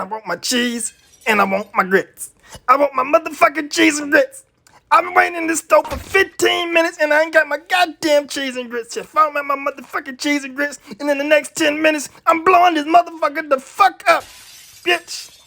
I want my cheese and I want my grits. I want my motherfucking cheese and grits. I've been waiting in this store for 15 minutes and I ain't got my goddamn cheese and grits yet. If I don't have my motherfucking cheese and grits, and in the next 10 minutes, I'm blowing this motherfucker the fuck up, bitch.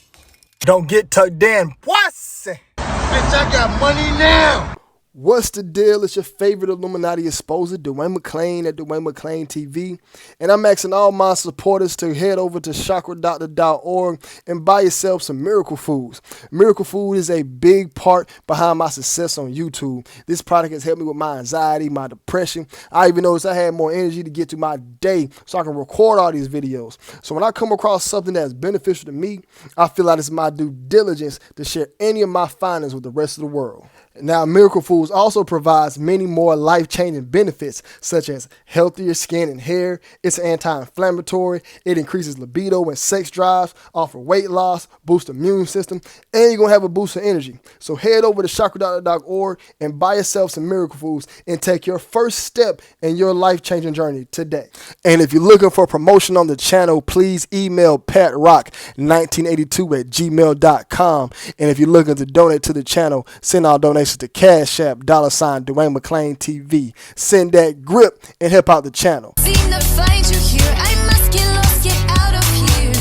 Don't get tucked in, pussy. Bitch, I got money now. What's the deal? It's your favorite Illuminati exposer, Dwayne McClain at Dwayne McClain TV. And I'm asking all my supporters to head over to chakradoctor.org and buy yourself some Miracle Foods. Miracle Food is a big part behind my success on YouTube. This product has helped me with my anxiety, my depression. I even noticed I had more energy to get through my day so I can record all these videos. So when I come across something that's beneficial to me, I feel like it's my due diligence to share any of my findings with the rest of the world. Now, Miracle Foods also provides many more life-changing benefits, such as healthier skin and hair. It's anti-inflammatory. It increases libido and sex drives, offer weight loss, boost the immune system, and you're going to have a boost of energy. So head over to chakradoctor.org and buy yourself some Miracle Foods and take your first step in your life-changing journey today. And if you're looking for promotion on the channel, please email patrock1982@gmail.com. And if you're looking to donate to the channel, send our donations to Cash App, $Dwayne McClain TV. Send that grip and help out the channel. Seem to find you here. I must get lost, get out of here.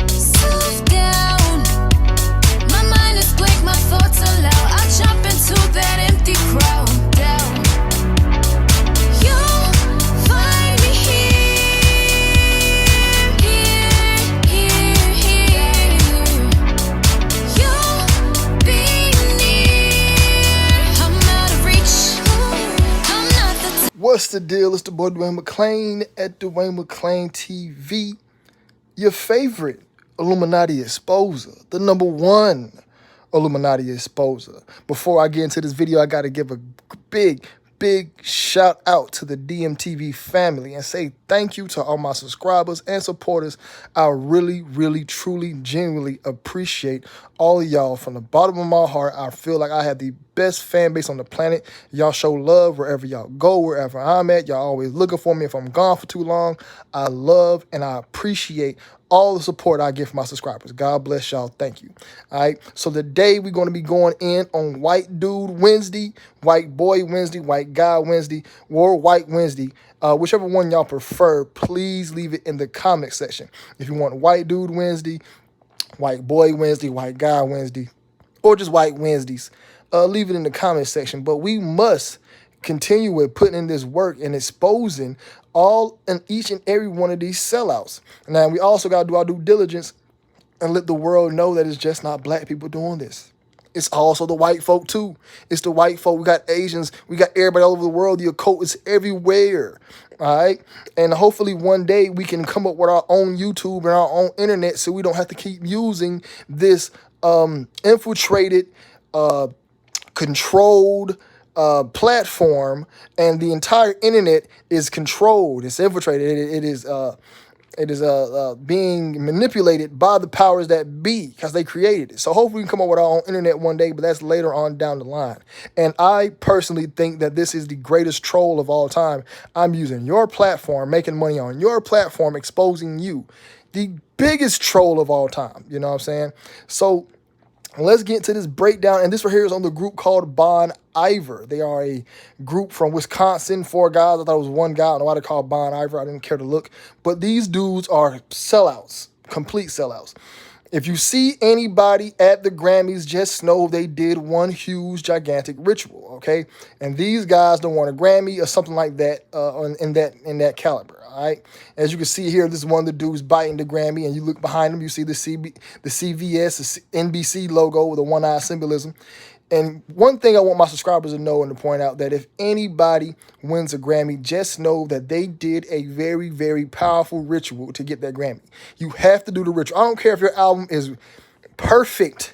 Soft down. My mind is blank, my thoughts are loud. I jump into that empty crowd. Down. You'll find me here. You'll be What's the deal? It's the boy Dwayne McClain at Dwayne McClain TV. Your favorite Illuminati exposer, the number one Illuminati exposer. Before I get into this video, I got to give a big shout out to the DMTV family and say thank you to all my subscribers and supporters. I really, truly, genuinely appreciate all of y'all from the bottom of my heart. I feel like I have the best fan base on the planet. Y'all show love wherever y'all go, wherever I'm at. Y'all always looking for me if I'm gone for too long. I love and I appreciate all the support I get from my subscribers. God bless y'all. Thank you. All right. So today we're going to be going in on White Dude Wednesday, White Boy Wednesday, White Guy Wednesday, or White Wednesday. Whichever one y'all prefer, please leave it in the comment section. If you want White Dude Wednesday, White Boy Wednesday, White Guy Wednesday, or just White Wednesdays, leave it in the comment section. But we must continue with putting in this work and exposing all and each and every one of these sellouts. Now, we also got to do our due diligence and let the world know that it's just not black people doing this. It's also the white folk, too. It's the white folk. We got Asians. We got everybody all over the world. The occult is everywhere. All right? And hopefully one day we can come up with our own YouTube and our own internet so we don't have to keep using this infiltrated, controlled platform, and the entire internet is controlled. It's infiltrated. It is being manipulated by the powers that be because they created it. So hopefully we can come up with our own internet one day, but that's later on down the line. And I personally think that this is the greatest troll of all time. I'm using your platform, making money on your platform, exposing you. The biggest troll of all time. You know what I'm saying? So let's get into this breakdown. And this right here is on the group called IVER. They are a group from Wisconsin, 4 guys. I thought it was one guy. I don't know why they call IVER. I didn't care to look. But these dudes are sellouts, complete sellouts. If you see anybody at the Grammys, just know they did one huge, gigantic ritual, okay? And these guys don't want a Grammy or something like that in that caliber, all right? As you can see here, this is one of the dudes biting the Grammy, and you look behind him, you see the CVS, the NBC logo with a one-eye symbolism. And one thing I want my subscribers to know and to point out that if anybody wins a Grammy, just know that they did a very powerful ritual to get that Grammy. You have to do the ritual. I don't care if your album is perfect.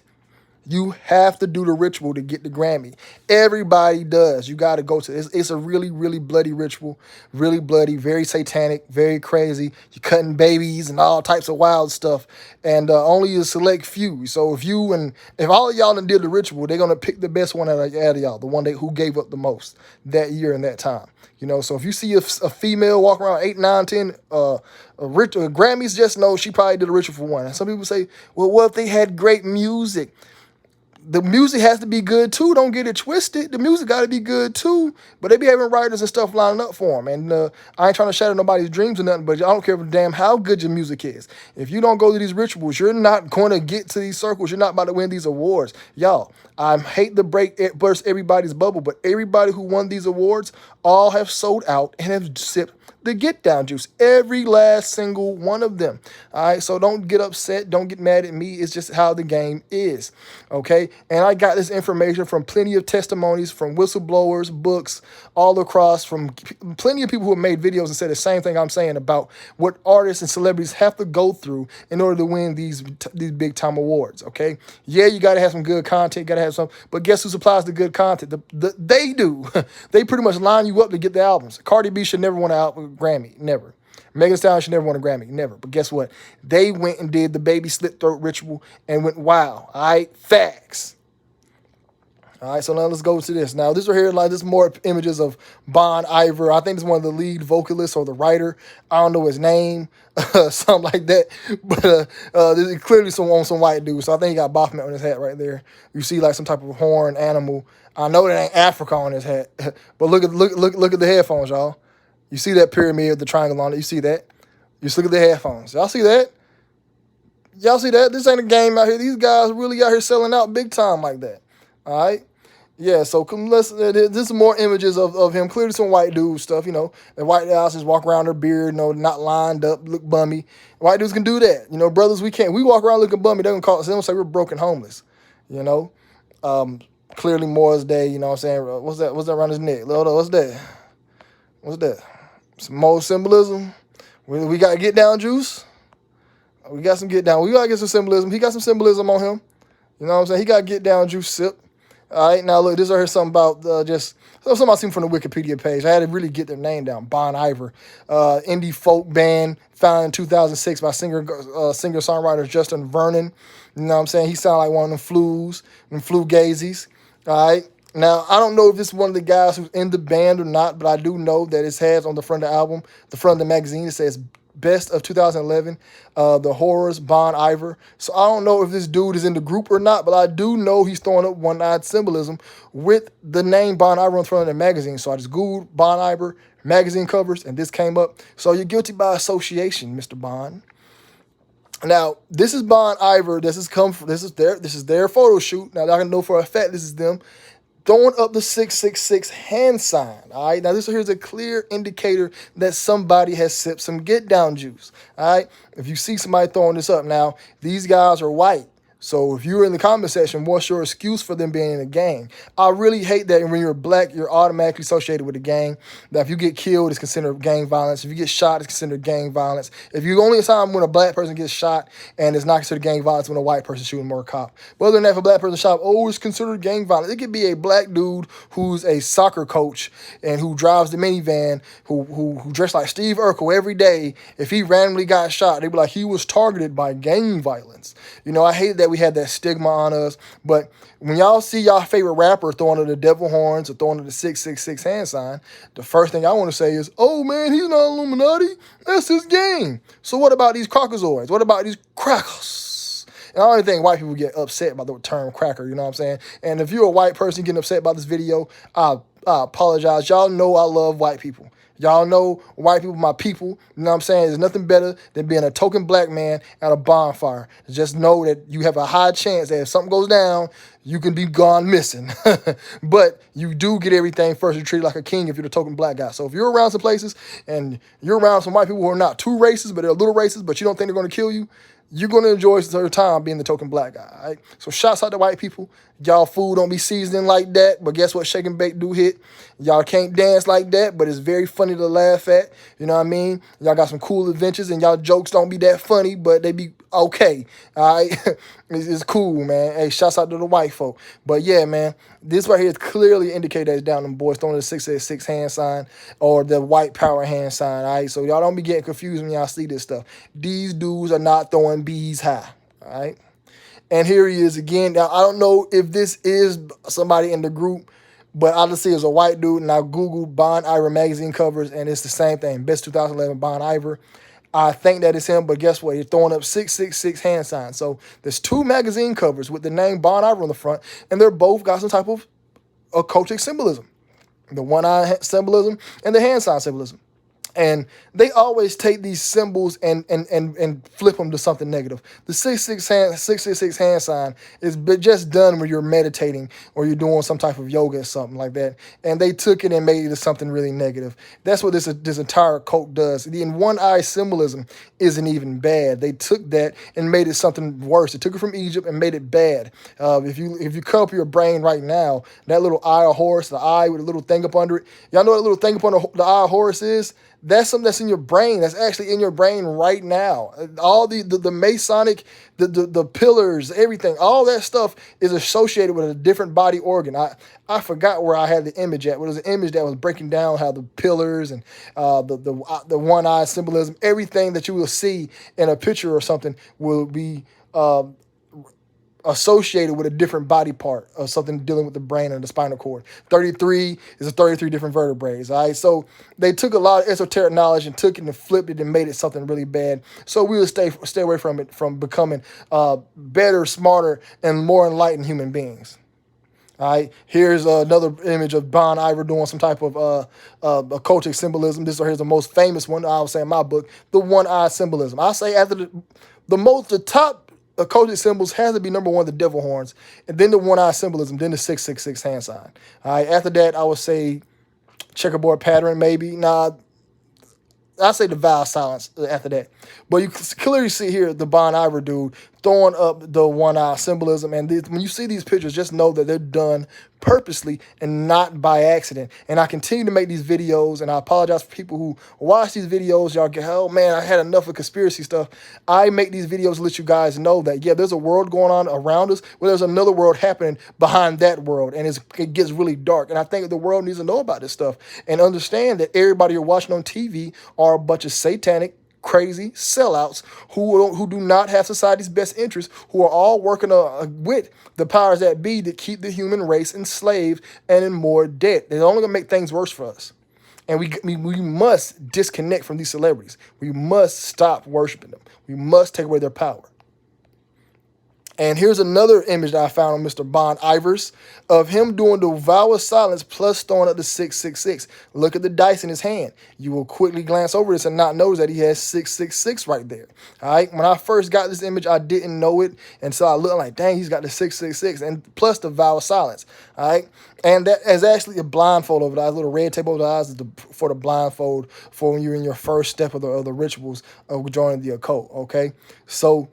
You have to do the ritual to get the Grammy. Everybody does. You got to go to it. It's a really, really bloody ritual. Really bloody, very satanic, very crazy. You're cutting babies and all types of wild stuff. And only a select few. So if all of y'all done did the ritual, they're going to pick the best one out of y'all, the one who gave up the most that year and that time. So if you see a female walk around 8, 9, 10 Grammys, just know she probably did a ritual for one. And some people say, well, what if they had great music? The music has to be good too. Don't get it twisted. The music got to be good too. But they be having writers and stuff lining up for them. And I ain't trying to shatter nobody's dreams or nothing, but I don't care damn how good your music is. If you don't go to these rituals, you're not going to get to these circles. You're not about to win these awards. Y'all, I hate to burst everybody's bubble, but everybody who won these awards all have sold out and have sipped the get down juice. Every last single one of them. All right. So don't get upset. Don't get mad at me. It's just how the game is. Okay. And I got this information from plenty of testimonies from whistleblowers, books, all across, from plenty of people who have made videos and said the same thing I'm saying about what artists and celebrities have to go through in order to win these big time awards. Okay. Yeah, you got to have some good content. Got to have some. But guess who supplies the good content? They do. They pretty much line you up to get the albums. Cardi B should never win an Grammy. Never. Megan Thee Stallion should never won a Grammy. Never. But guess what? They went and did the baby slit throat ritual and went, wow. All right. Facts. All right, so now let's go to this. Now, this right here, like, this more images of Bon Iver. I think it's one of the lead vocalists or the writer. I don't know his name, something like that. But there's clearly some white dude. So I think he got Baphomet on his hat right there. You see like some type of horn animal. I know that ain't Africa on his hat, but look at the headphones, y'all. You see that pyramid, the triangle on it. You see that? Just look at the headphones. Y'all see that? Y'all see that? This ain't a game out here. These guys really out here selling out big time like that. All right. Yeah, so this is more images of him. Clearly some white dude stuff, The white houses walk around their beard, not lined up, look bummy. White dudes can do that. Brothers, we can't. We walk around looking bummy. They don't say we're broken homeless, Clearly Moore's Day, you know what I'm saying? What's that around his neck? What's that? What's that? Some more symbolism. We got get down juice. We got some get down. We got to get some symbolism. He got some symbolism on him. You know what I'm saying? He got get down juice sip. All right, now look, this I heard something about something I seen from the Wikipedia page. I had to really get their name down. Bon Iver, indie folk band founded in 2006 by singer-songwriter Justin Vernon. You know what I'm saying? He sounded like one of them flugazis. All right. Now, I don't know if this is one of the guys who's in the band or not, but I do know that it has on the front of the album, the front of the magazine, it says Best of 2011, The Horrors, Bon Iver. So I don't know if this dude is in the group or not, but I do know he's throwing up one-eyed symbolism with the name Bon Iver on front of the magazine. So I just Googled Bon Iver magazine covers, and this came up. So you're guilty by association, Mr. Bon. Now, this is Bon Iver. This is their photo shoot. Now, I can know for a fact this is them throwing up the 666 hand sign. All right. Now, here's a clear indicator that somebody has sipped some get down juice. All right. If you see somebody throwing this up now, these guys are white. So if you're in the comment section, what's your excuse for them being in a gang? I really hate that when you're black, you're automatically associated with a gang. That if you get killed, it's considered gang violence. If you get shot, it's considered gang violence. If you only time when a black person gets shot and it's not considered gang violence when a white person shooting more cop. But other than that, if a black person shot, it's considered gang violence. It could be a black dude who's a soccer coach and who drives the minivan, who dressed like Steve Urkel every day. If he randomly got shot, they'd be like, he was targeted by gang violence. I hate that we had that stigma on us, but when y'all see y'all favorite rapper throwing the devil horns or throwing the 666 hand sign, the first thing I want to say is, oh man, he's not Illuminati. That's his game. So what about these crockozoids? What about these crackers? And I don't even think white people get upset by the term cracker, you know what I'm saying? And if you're a white person getting upset about this video, I apologize. Y'all know I love white people. Y'all know white people, my people. You know what I'm saying? There's nothing better than being a token black man at a bonfire. Just know that you have a high chance that if something goes down, you can be gone missing. But you do get everything first. You're treated like a king if you're the token black guy. So if you're around some places and you're around some white people who are not too racist, but they're a little racist, but you don't think they're going to kill you, you're going to enjoy your time being the token black guy, all right? So shouts out to white people. Y'all food don't be seasoning like that, but guess what? Shake and bake do hit. Y'all can't dance like that, but it's very funny to laugh at. You know what I mean? Y'all got some cool adventures, and y'all jokes don't be that funny, but they be okay, all right? It's cool, man. Hey, shouts out to the white folk. But yeah, man, this right here is clearly indicate that it's down them boys throwing the 666 hand sign or the white power hand sign, all right? So y'all don't be getting confused when y'all see this stuff. These dudes are not throwing bees high, all right? And here he is again. Now, I don't know if this is somebody in the group, but I just see it's a white dude, and I Googled Bond Iver magazine covers, and it's the same thing. Best 2011 Bond Iver. I think that is him, but guess what? He's throwing up 666 hand signs. So there's 2 magazine covers with the name Bond Iver on the front, and they're both got some type of occultic symbolism. The one-eye symbolism and the hand sign symbolism. And they always take these symbols and flip them to something negative. The 666 hand sign is just done when you're meditating or you're doing some type of yoga or something like that. And they took it and made it to something really negative. That's what this entire cult does. The one-eye symbolism isn't even bad. They took that and made it something worse. They took it from Egypt and made it bad. If you cut up your brain right now, that little eye of Horus, the eye with a little thing up under it, y'all know what a little thing up under the eye of Horus is? That's something that's in your brain. That's actually in your brain right now. All the Masonic, the pillars, everything, all that stuff is associated with a different body organ. I forgot where I had the image at. It was an image that was breaking down how the pillars and the one eye symbolism, everything that you will see in a picture or something will be associated with a different body part of something dealing with the brain and the spinal cord. 33 is a 33 different vertebrae, all right? So they took a lot of esoteric knowledge and took it and flipped it and made it something really bad. So we will stay away from it, from becoming better, smarter, and more enlightened human beings. All right, here's another image of Bond Iver doing some type of occultic symbolism. This here's the most famous one, I would say in my book, the one-eye symbolism. I say after the top occultic symbols has to be number 1, the devil horns, and then the one-eye symbolism, then the 666 hand sign. All right, after that, I would say checkerboard pattern, maybe. Nah, I say the vow of silence after that. But you can clearly see here the Bond Iver dude throwing up the one-eye symbolism. And when you see these pictures, just know that they're done purposely and not by accident. And I continue to make these videos, and I apologize for people who watch these videos. Y'all get, oh man, I had enough of conspiracy stuff. I make these videos to let you guys know that, yeah, there's a world going on around us, where there's another world happening behind that world, and it gets really dark. And I think the world needs to know about this stuff and understand that everybody you're watching on TV are a bunch of satanic, crazy sellouts who do not have society's best interests, who are all working with the powers that be to keep the human race enslaved and in more debt. They're only going to make things worse for us. And we must disconnect from these celebrities. We must stop worshiping them. We must take away their power. And here's another image that I found on Mr. Bond Ivers of him doing the vow of silence plus throwing up the 666. Look at the dice in his hand. You will quickly glance over this and not notice that he has 666 right there. All right. When I first got this image, I didn't know it. And so I looked like, dang, he's got the 666 and plus the vow of silence. All right. And that is actually a blindfold over the eyes. A little red tape over the eyes is for the blindfold for when you're in your first step of the rituals of joining the occult. Okay. So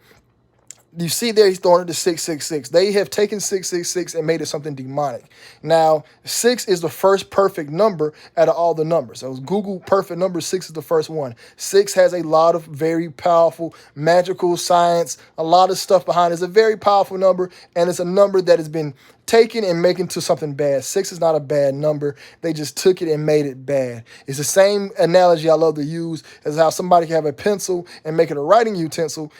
you see there, he's throwing it to 666. They have taken 666 and made it something demonic. Now, 6 is the first perfect number out of all the numbers. So Google perfect number, 6 is the first one. 6 has a lot of very powerful magical science, a lot of stuff behind it. It's a very powerful number, and it's a number that has been taken and making to something bad. 6 is not a bad number. They just took it and made it bad. It's the same analogy I love to use as how somebody can have a pencil and make it a writing utensil,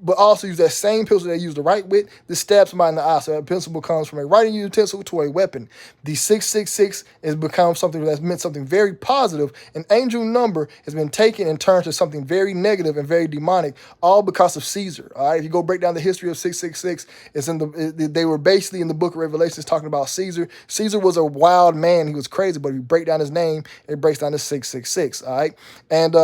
but also use that same pencil they use to write with to stab somebody in the eye. So that pencil becomes from a writing utensil to a weapon. The 666 has become something that's meant something very positive. An angel number has been taken and turned to something very negative and very demonic, all because of Caesar. All right, if you go break down the history of 666, they were basically in the book of Revelations talking about Caesar. Caesar was a wild man. He was crazy, but if you break down his name, it breaks down to 666. All right, and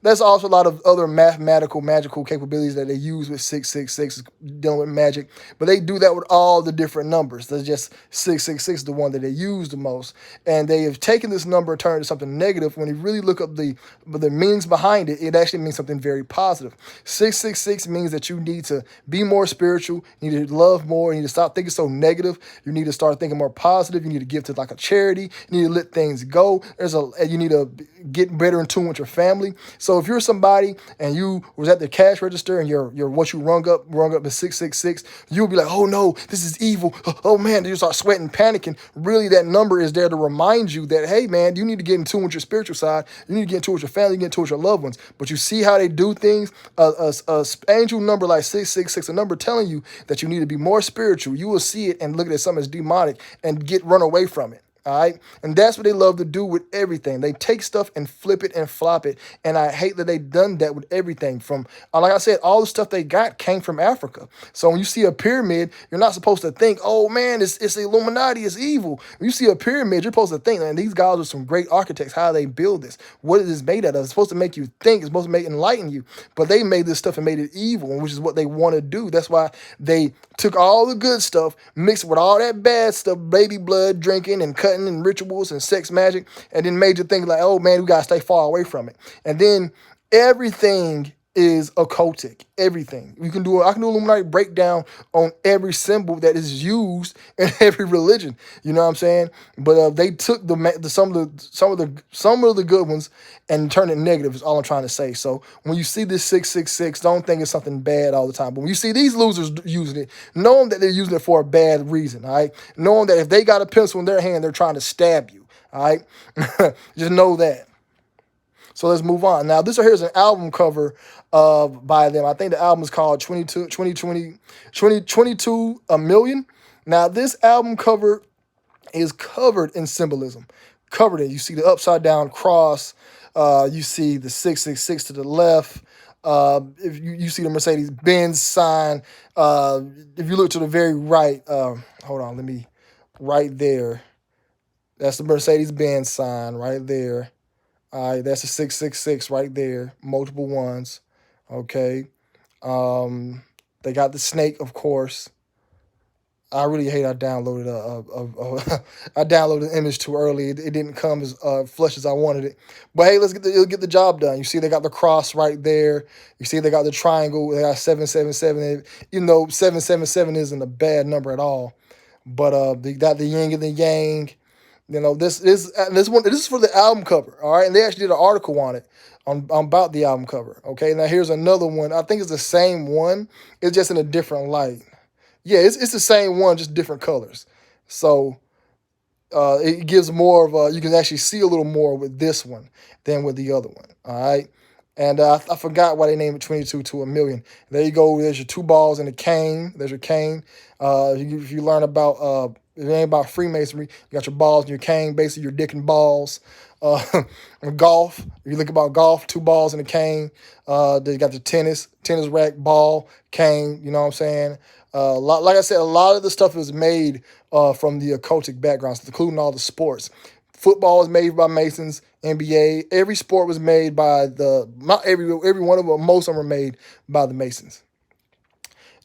there's also a lot of other mathematical, magical capabilities that they use use with 666, dealing with magic. But they do that with all the different numbers. There's just 666 the one that they use the most. And they have taken this number and turned it into something negative. When you really look up the meanings behind it, it actually means something very positive. 666 means that you need to be more spiritual, you need to love more, you need to stop thinking so negative, you need to start thinking more positive, you need to give to like a charity, you need to let things go. You need to get better in tune with your family. So if you're somebody and you was at the cash register and your what you rung up is 666, you'll be like, oh no, this is evil. Oh man, you start sweating, panicking. Really, that number is there to remind you that, hey man, you need to get in tune with your spiritual side. You need to get in tune with your family, get in tune with your loved ones. But you see how they do things? A angel number like 666, a number telling you that you need to be more spiritual. You will see it and look at it as something as demonic and run away from it. All right. And that's what they love to do with everything. They take stuff and flip it and flop it. And I hate that they've done that with everything. From, like I said, all the stuff they got came from Africa. So when you see a pyramid, you're not supposed to think, oh man, it's the Illuminati, it's evil. When you see a pyramid, you're supposed to think, man, these guys are some great architects. How they build this? What is this made out of? It's supposed to make you think. It's supposed to enlighten you. But they made this stuff and made it evil, which is what they want to do. That's why they took all the good stuff, mixed with all that bad stuff, baby blood, drinking and cutting and rituals and sex magic, and then made you think like, oh man, we gotta stay far away from it. And then everything is occultic. Everything. I can do an Illuminati breakdown on every symbol that is used in every religion. You know what I'm saying? But they took some of the good ones and turned it negative. Is all I'm trying to say. So when you see this 666, don't think it's something bad all the time. But when you see these losers using it, know that they're using it for a bad reason. All right, knowing that if they got a pencil in their hand, they're trying to stab you. All right, just know that. So let's move on. Now, this here's an album cover by them. I think the album is called 2022 A Million. Now, this album cover is covered in symbolism. Covered in. You see the upside down cross. You see the 666 to the left. If you see the Mercedes-Benz sign. If you look to the very right, hold on, right there. That's the Mercedes-Benz sign right there. All right, that's a 666 right there. Multiple ones. Okay. They got the snake, of course. I really hate I downloaded I downloaded the image too early. It didn't come as flush as I wanted it. But hey, it'll get the job done. You see they got the cross right there. You see they got the triangle. They got 777. Even though 777 isn't a bad number at all. But they got the yin and the yang. You know, this is for the album cover, all right? And they actually did an article on it, about the album cover, okay? Now, here's another one. I think it's the same one. It's just in a different light. Yeah, it's the same one, just different colors. So it gives more of you can actually see a little more with this one than with the other one, all right? And I forgot why they named it 22 to a million. There you go. There's your two balls and a cane. There's your cane. If you learn about... If it ain't about Freemasonry, you got your balls and your cane, basically your dick and balls. Golf, if you look about golf, two balls and a cane. They got the tennis rack, ball, cane, you know what I'm saying? Like I said, a lot of the stuff was made from the occultic backgrounds, including all the sports. Football was made by Masons, NBA. Every sport was made by not every one of them, most of them were made by the Masons.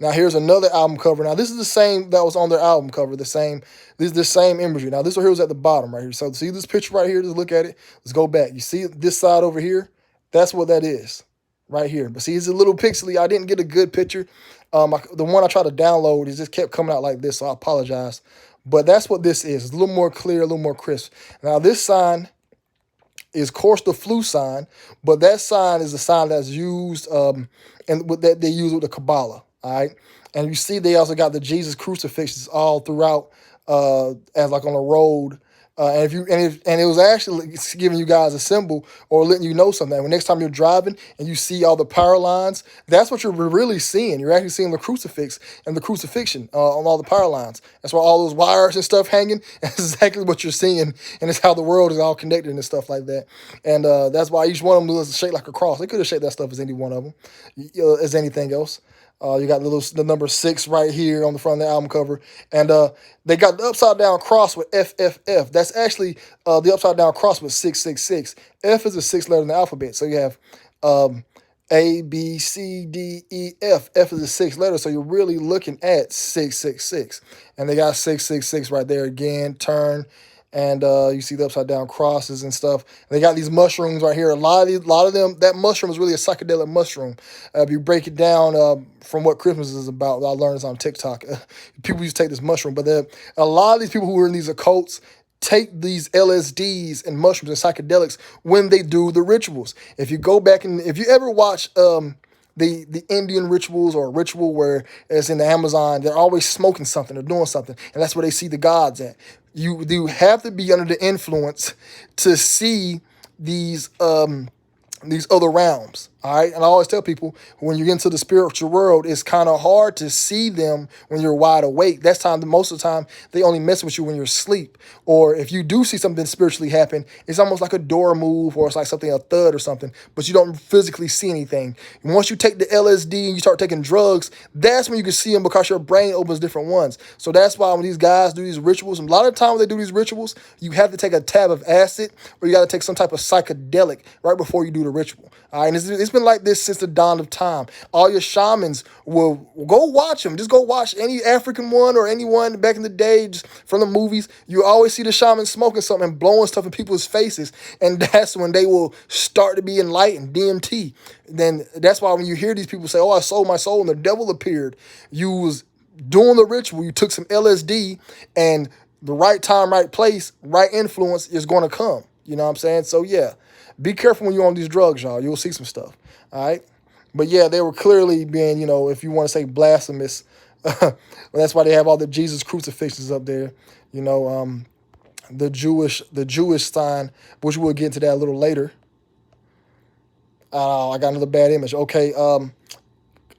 Now, here's another album cover. Now, this is the same that was on their album cover, this is the same imagery. Now, this one here was at the bottom right here. So, see this picture right here? Just look at it. Let's go back. You see this side over here? That's what that is right here. But see, it's a little pixely. I didn't get a good picture. The one I tried to download, it just kept coming out like this, so I apologize. But that's what this is. It's a little more clear, a little more crisp. Now, this sign is, of course, the flu sign, but that sign is the sign that's used, and that they use with the Kabbalah. All right, and you see they also got the Jesus crucifixes all throughout, as like on a road. And it was actually giving you guys a symbol or letting you know something. When next time you're driving and you see all the power lines, that's what you're really seeing. You're actually seeing the crucifix and the crucifixion on all the power lines. That's why all those wires and stuff hanging. That's exactly what you're seeing, and it's how the world is all connected and stuff like that. And that's why each one of them was shaped like a cross. They could have shaped that stuff as any one of them, as anything else. You got the number 6 right here on the front of the album cover. And they got the upside down cross with FFF. That's actually the upside down cross with 666. F is the 6th letter in the alphabet. So you have A, B, C, D, E, F. F is the sixth letter, so you're really looking at 666. And they got 666 right there again, turn, and you see the upside down crosses and stuff. They got these mushrooms right here. A lot of them, that mushroom is really a psychedelic mushroom. If you break it down from what Christmas is about, I learned this on TikTok. People used to take this mushroom, but a lot of these people who are in these occults take these LSDs and mushrooms and psychedelics when they do the rituals. If you go back and if you ever watch the Indian rituals or a ritual where it's in the Amazon, they're always smoking something or doing something, and that's where they see the gods at. You have to be under the influence to see these other realms. All right. And I always tell people when you get into the spiritual world, it's kind of hard to see them when you're wide awake. That's time, most of the time, they only mess with you when you're asleep. Or if you do see something spiritually happen, it's almost like a door move or it's like something, a thud or something, but you don't physically see anything. And once you take the LSD and you start taking drugs, that's when you can see them because your brain opens different ones. So that's why when these guys do these rituals, a lot of times when they do these rituals, you have to take a tab of acid or you got to take some type of psychedelic right before you do the ritual. All right, and it's been like this since the dawn of time. All your shamans will go watch them. Just go watch any African one or anyone back in the day just from the movies. You always see the shaman smoking something and blowing stuff in people's faces, and that's when they will start to be enlightened, DMT. Then that's why when you hear these people say, "Oh, I sold my soul and the devil appeared," you was doing the ritual. You took some LSD, and the right time, right place, right influence is going to come. You know what I'm saying? So yeah. Be careful when you're on these drugs, y'all. You'll see some stuff, all right? But, yeah, they were clearly being, if you want to say blasphemous, well, that's why they have all the Jesus crucifixes up there, the Jewish sign, which we'll get into that a little later. I got another bad image. Okay,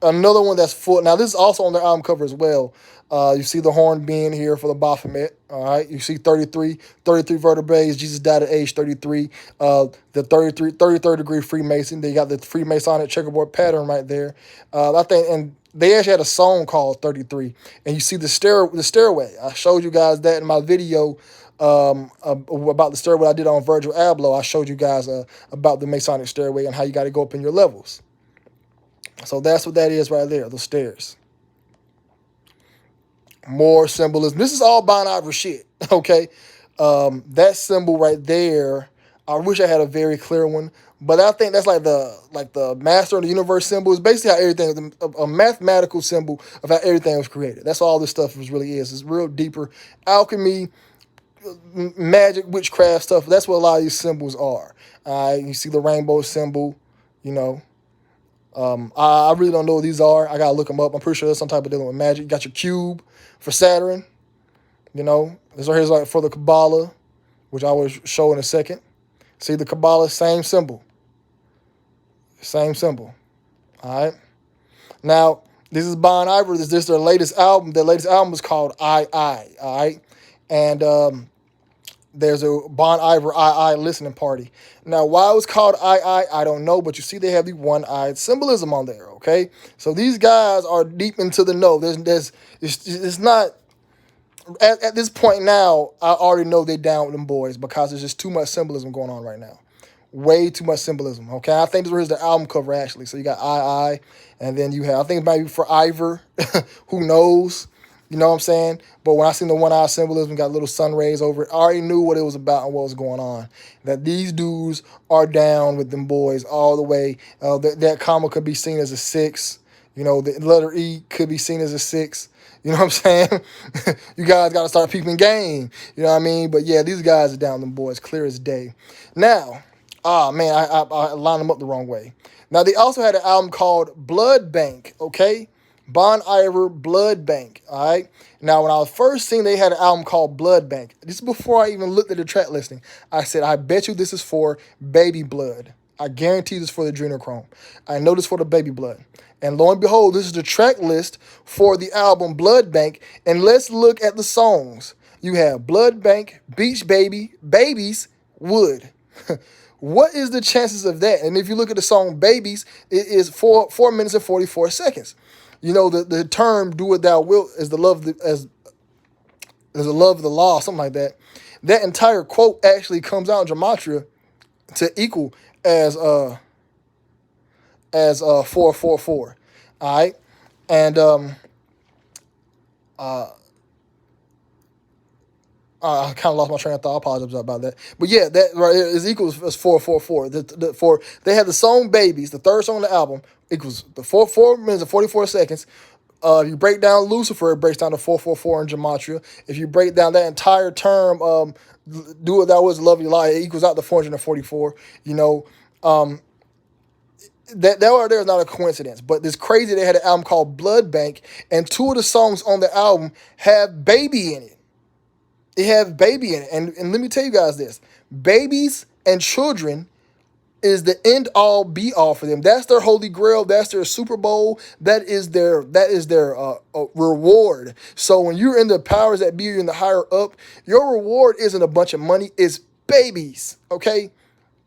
another one that's full. Now, this is also on their album cover as well. You see the horn being here for the Baphomet. All right. You see 33 vertebrae. Jesus died at age 33. The 33rd degree Freemason. They got the Freemasonic checkerboard pattern right there. I think, and they actually had a song called 33. And you see the stairway. I showed you guys that in my video about the stairway I did on Virgil Abloh. I showed you guys about the Masonic stairway and how you got to go up in your levels. So that's what that is right there, the stairs. More symbolism. This is all Bon Iver shit, okay? That symbol right there, I wish I had a very clear one, but I think that's like the master of the universe symbol. Is basically how everything, a mathematical symbol of how everything was created. That's all this stuff really is. It's real deeper alchemy, magic, witchcraft stuff. That's what a lot of these symbols are. You see the rainbow symbol, I really don't know what these are. I gotta look them up. I'm pretty sure there's some type of dealing with magic. You got your cube for Saturn. This right here is like for the Kabbalah, which I will show in a second. See the Kabbalah, same symbol. Same symbol. All right. Now, this is Bon Iver. This is their latest album. Their latest album is called I. All right. And there's a Bon Iver I listening party. Now, why it was called I don't know, but you see they have the one-eyed symbolism on there, okay? So these guys are deep into the know. It's not, at this point now, I already know they down with them boys because there's just too much symbolism going on right now. Way too much symbolism, okay? I think this is the album cover, actually. So you got I, and then you have, I think it might be for IVER, who knows? You know what I'm saying? But when I seen the one-eye symbolism, got little sun rays over it, I already knew what it was about and what was going on. That these dudes are down with them boys all the way. That comma could be seen as a 6. The letter E could be seen as a 6. You know what I'm saying? You guys got to start peeping game. You know what I mean? But yeah, these guys are down with them boys, clear as day. Now, I lined them up the wrong way. Now, they also had an album called Blood Bank, okay? Bon Iver Blood Bank, all right? Now, when I was first seen they had an album called Blood Bank, this is before I even looked at the track listing, I said, I bet you this is for Baby Blood. I guarantee this is for the adrenochrome. I know this for the Baby Blood. And lo and behold, this is the track list for the album Blood Bank. And let's look at the songs. You have Blood Bank, Beach Baby, Babies, Wood. What is the chances of that? And if you look at the song Babies, it is 4 minutes and 44 seconds. The term "do what thou wilt" is the love as the love of the law, something like that. That entire quote actually comes out in gematria to equal as as 444. All right, and I kind of lost my train of thought. I apologize about that. But yeah, that right is equals as 444. They had the song "Babies," the third song on the album, equals the 4 minutes and 44 seconds. If you break down Lucifer, it breaks down to 444 in gematria. If you break down that entire term, do what thou wouldst love your life, it equals out to 444. You know, that right there is not a coincidence. But it's crazy they had an album called Blood Bank, and 2 of the songs on the album have baby in it. It has baby in it. And let me tell you guys this. Babies and children is the end all be all for them. That's their holy grail. That's their Super Bowl. That is their reward. So when you're in the powers that be, you're in the higher up, your reward isn't a bunch of money. It's babies. Okay.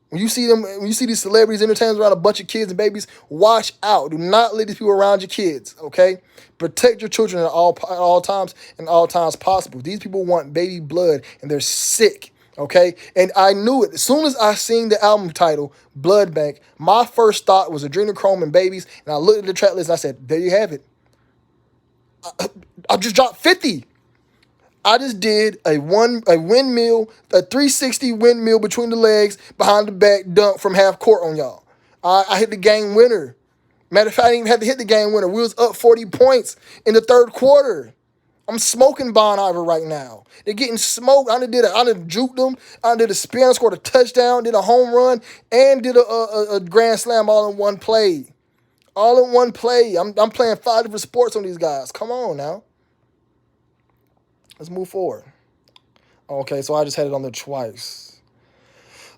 When you see these celebrities, entertainers around a bunch of kids and babies, watch out. Do not let these people around your kids, okay? Protect your children at all times and all times possible. These people want baby blood, and they're sick, okay? And I knew it. As soon as I seen the album title, Blood Bank, my first thought was adrenochrome and babies, and I looked at the track list and I said, there you have it. I just dropped 50. I just did a windmill, a 360 windmill between the legs, behind the back dunk from half court on y'all. I hit the game winner. Matter of fact, I didn't even have to hit the game winner. We was up 40 points in the third quarter. I'm smoking Bon Iver right now. They're getting smoked. I done juked them. I did a spin, scored a touchdown, did a home run, and did a grand slam all in one play. All in one play. I'm playing 5 different sports on these guys. Come on now. Let's move forward. Okay, so I just had it on there twice.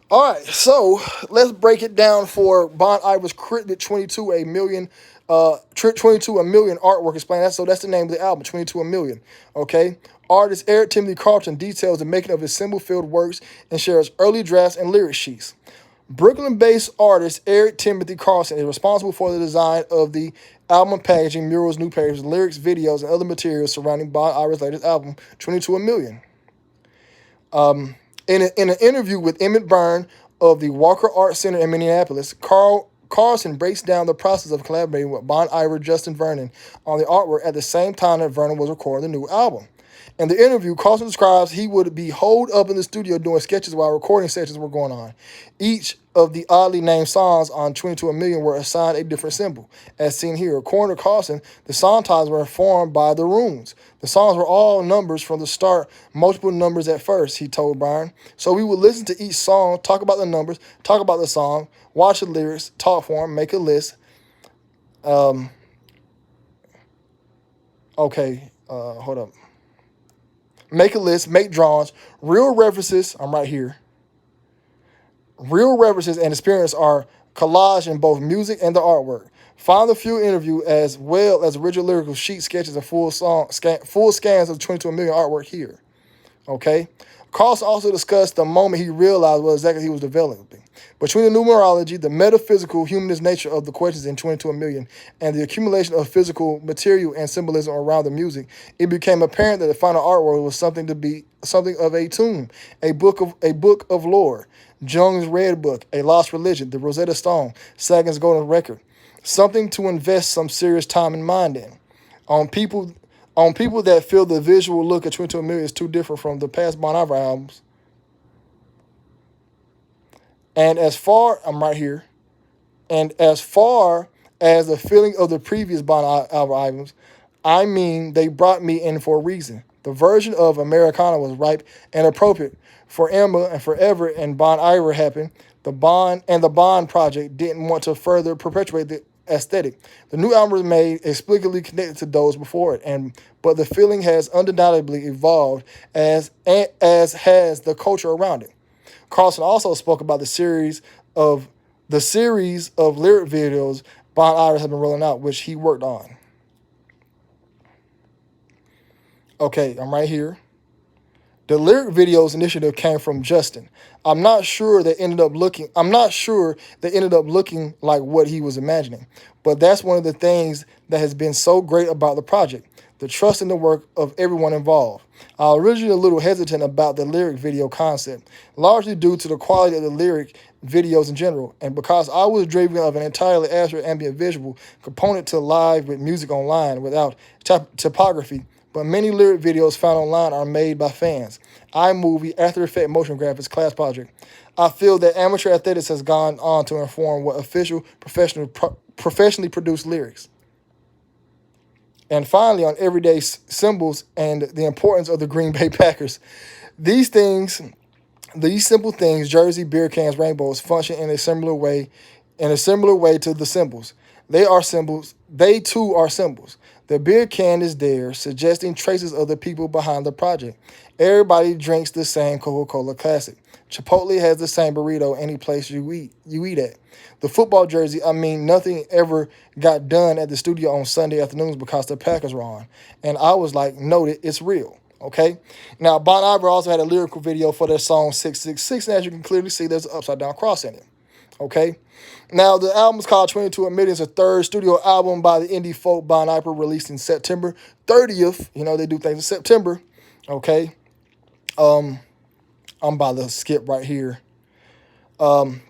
All right, so let's break it down for Bon Iver's Cryptid 22 a million artwork explained. So that's the name of the album, 22 a million. Okay, artist Eric Timothy Carlton details the making of his symbol-filled works and shares early drafts and lyric sheets. Brooklyn-based artist Eric Timothy Carlson is responsible for the design of the album packaging, murals, new pages, lyrics, videos, and other materials surrounding Bon Iver's latest album, 22 a million. In an interview with Emmett Byrne of the Walker Art Center in Minneapolis, Carlson breaks down the process of collaborating with Bon Iver, Justin Vernon on the artwork at the same time that Vernon was recording the new album. In the interview, Carlson describes he would be holed up in the studio doing sketches while recording sessions were going on. Each of the oddly named songs on 22 a million were assigned a different symbol. As seen here, according to Carlson, the song titles were formed by the runes. The songs were all numbers from the start, multiple numbers at first, he told Byrne. So we would listen to each song, talk about the numbers, talk about the song, watch the lyrics, talk for them, make a list. Hold up. Make a list, make drawings, real references, I'm right here. Real references and experience are collaged in both music and the artwork. Find the few interview as well as original lyrical sheet sketches and full scans of 22 million artwork here. Okay? Carlson also discussed the moment he realized what exactly he was developing. Between the numerology, the metaphysical humanist nature of the questions in 22 million, and the accumulation of physical material and symbolism around the music, it became apparent that the final artwork was something of a tomb, a book of lore, Jung's Red Book, a lost religion, the Rosetta Stone, Sagan's Golden Record, something to invest some serious time and mind in. On people that feel the visual look at 22 million is too different from the past Bon Iver albums. And as far as the feeling of the previous Bon Iver albums, I mean, they brought me in for a reason. The version of Americana was ripe and appropriate for Emma and Forever, and Bon Iver happened. The Bond project didn't want to further perpetuate the aesthetic. The new album was made explicitly connected to those before it, but the feeling has undeniably evolved as has the culture around it. Carlson also spoke about the series of lyric videos Bon Iver has been rolling out, which he worked on. Okay, I'm right here. The lyric videos initiative came from Justin. I'm not sure they ended up looking like what he was imagining. But that's one of the things that has been so great about the project. the trust in the work of everyone involved. I was originally a little hesitant about the lyric video concept, largely due to the quality of the lyric videos in general, and because I was dreaming of an entirely abstract ambient visual component to live with music online without typography. But many lyric videos found online are made by fans. iMovie, After Effects Motion Graphics class project. I feel that amateur athletics has gone on to inform what official, professionally produced lyrics. And finally, on everyday symbols and the importance of the Green Bay Packers. These simple things, jersey, beer cans, rainbows, function in a similar way to the symbols. They are symbols. They too are symbols. The beer can is there, suggesting traces of the people behind the project. Everybody drinks the same Coca-Cola Classic. Chipotle has the same burrito any place you eat at. The football jersey, nothing ever got done at the studio on Sunday afternoons because the Packers were on. And I was like, noted, it's real. Okay? Now, Bon Iver also had a lyrical video for their song 666, and as you can clearly see, there's an upside-down cross in it. Okay? Now, the album is called 22 a Million. It's a third studio album by the indie folk Bon Iver, released in September 30th. You know, they do things in September. Okay? I'm about to skip right here. On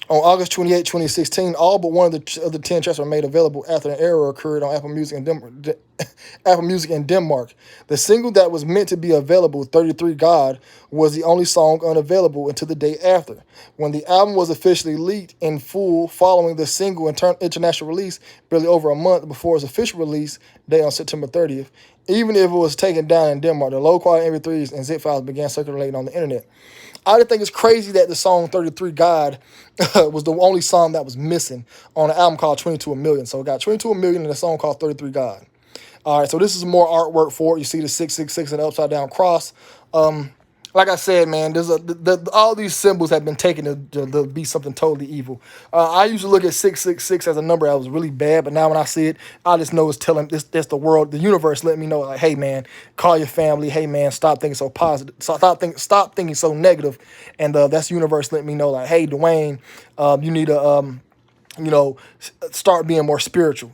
August 28, 2016, all but one of the 10 tracks were made available after an error occurred on Apple Music in Denmark. The single that was meant to be available, 33 God, was the only song unavailable until the day after. When the album was officially leaked in full following the single international release, barely over a month before its official release day on September 30th, even if it was taken down in Denmark, the low-quality MP3s and zip files began circulating on the internet. I just think it's crazy that the song 33 God was the only song that was missing on an album called 22 a Million. So it got 22 a Million and a song called 33 God. All right, so this is more artwork for it. You see the 666 and the upside down cross. Like I said, man, there's all these symbols have been taken to be something totally evil. I used to look at 666 as a number that was really bad, but now when I see it, I just know it's telling that's the world, the universe letting me know, like, hey, man, call your family. Hey, man, stop thinking so positive. Stop thinking so negative. And that's the universe letting me know, like, hey, Dwayne, you need to start being more spiritual.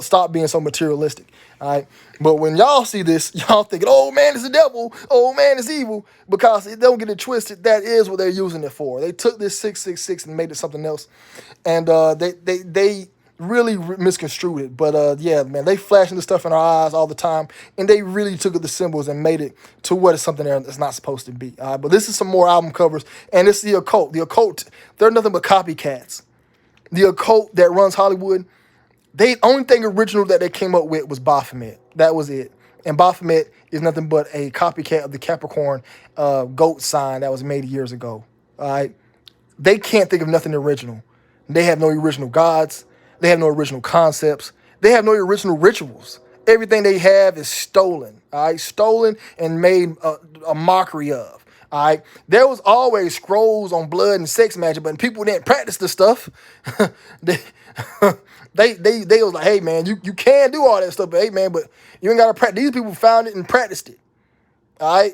Stop being so materialistic. All right. But when y'all see this, y'all thinking, oh man, it's the devil. Oh man, it's evil. Because it don't get it twisted. That is what they're using it for. They took this 666 and made it something else. And they really misconstrued it. But yeah, man, they flashing the stuff in our eyes all the time. And they really took the symbols and made it to what is something there that's not supposed to be. All right. But this is some more album covers. And it's the occult. The occult, they're nothing but copycats. The occult that runs Hollywood, the only thing original that they came up with was Baphomet. That was it. And Baphomet is nothing but a copycat of the Capricorn goat sign that was made years ago. All right? They can't think of nothing original. They have no original gods. They have no original concepts. They have no original rituals. Everything they have is stolen. All right? Stolen and made a mockery of. All right, there was always scrolls on blood and sex magic, but people didn't practice the stuff. they was like, hey man, you can do all that stuff, but hey man, but you ain't gotta practice. These people found it and practiced it. All right,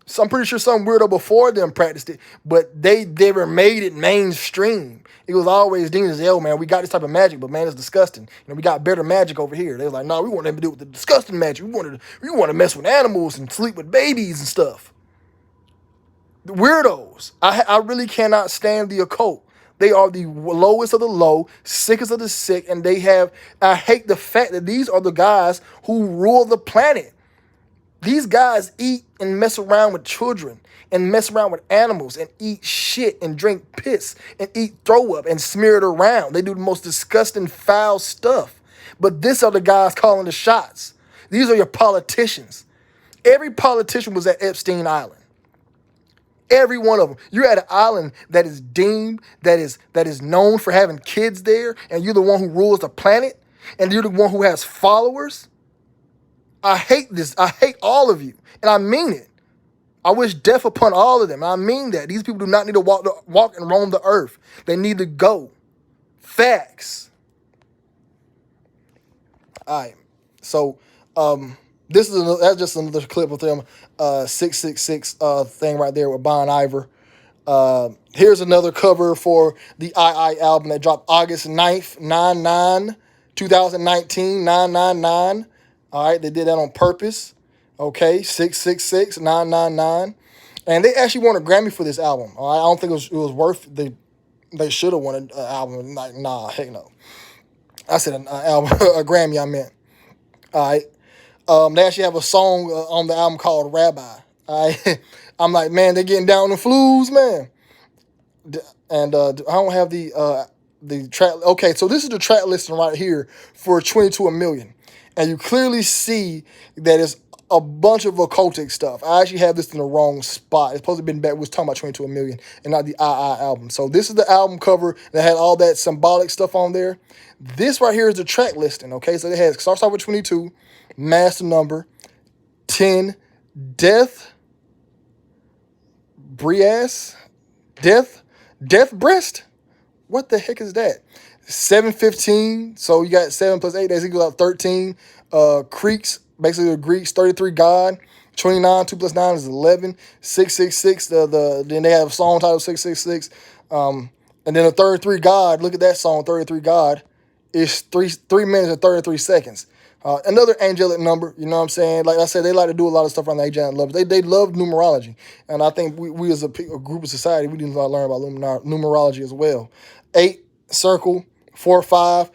so I'm pretty sure some weirdo before them practiced it, but they never made it mainstream. It was always deemed as, yo man, we got this type of magic, but man, it's disgusting. We got better magic over here. They was like, no, we want them to do with the disgusting magic. We want to mess with animals and sleep with babies and stuff. Weirdos. I really cannot stand the occult. They are the lowest of the low, sickest of the sick, and I hate the fact that these are the guys who rule the planet. These guys eat and mess around with children and mess around with animals and eat shit and drink piss and eat throw up and smear it around. They do the most disgusting, foul stuff. But these are the guys calling the shots. These are your politicians. Every politician was at Epstein Island. Every one of them. You're at an island that is deemed, that is known for having kids there, and you're the one who rules the planet, and you're the one who has followers. I hate this. I hate all of you, and I mean it. I wish death upon all of them. I mean that. These people do not need to walk and roam the earth. They need to go. All right. So, that's just another clip of them 666 thing right there with Bon Iver. Here's another cover for the II album that dropped August 9th, 2019, 999. All right, they did that on purpose. Okay, 666 999, and they actually won a Grammy for this album. All right, I don't think it was worth. They should have won an album. Like, nah, heck no. I said an album, a Grammy. I meant. All right. They actually have a song on the album called Rabbi. All right. I'm like, man, they're getting down the flus, man. And I don't have the track. Okay, so this is the track listing right here for 22 a Million. And you clearly see that it's a bunch of occultic stuff. I actually have this in the wrong spot. It's supposed to have been back. We was talking about 22 a Million and not the II album. So this is the album cover that had all that symbolic stuff on there. This right here is the track listing, okay? So it starts off with 22, master number, 10, death, Brias, death breast. What the heck is that? 7:15. So you got 7 plus 8. That's equal out 13. Creeks, basically the Greeks. 33 God. 29. 2 plus 9 is 11. 666. Then they have a song titled 666. And then the 33 God. Look at that song. 33 God is 3 minutes and 33 seconds. Another angelic number, you know what I'm saying? Like I said, they like to do a lot of stuff around the angelic numbers. They love numerology. And I think we as a group of society, we need to learn about numerology as well. 8, circle, 4, 5,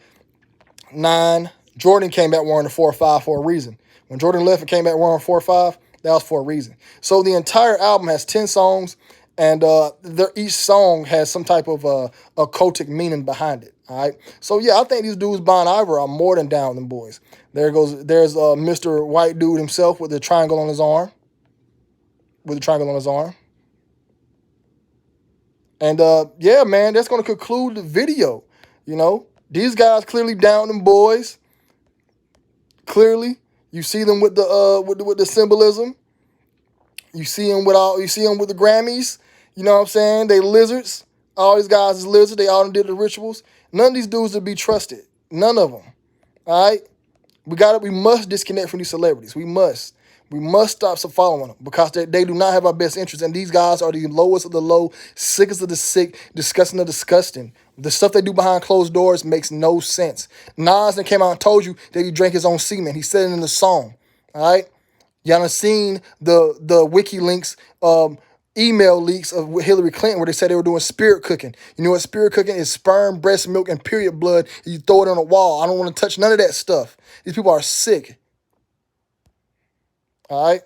9. Jordan came back wearing a 4, 5 for a reason. When Jordan left and came back wearing 4, 5, that was for a reason. So the entire album has 10 songs, and each song has some type of occultic meaning behind it. All right. So yeah, I think these dudes buying IVER are more than down with them boys. There's Mr. White Dude himself with the triangle on his arm. And yeah, man, that's gonna conclude the video. You know, these guys clearly down them boys. Clearly, you see them with the symbolism. You see them with the Grammys. You know what I'm saying? They lizards. All these guys is lizards. They all did the rituals. None of these dudes would be trusted. None of them. All right? We must disconnect from these celebrities. We must stop following them because they do not have our best interests. And these guys are the lowest of the low, sickest of the sick, disgusting of disgusting. The stuff they do behind closed doors makes no sense. Nas then came out and told you that he drank his own semen. He said it in the song. All right? Y'all done seen the WikiLeaks email leaks of Hillary Clinton where they said they were doing spirit cooking. You know what spirit cooking is? Sperm, breast milk, and period blood. You throw it on a wall. I don't want to touch none of that stuff. These people are sick. All right?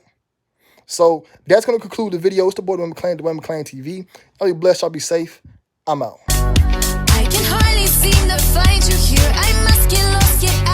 So that's going to conclude the video. It's the boy, Dwayne McClain TV. Y'all be blessed. Y'all be safe. I'm out. I can hardly seem to find you here. I must get lost, get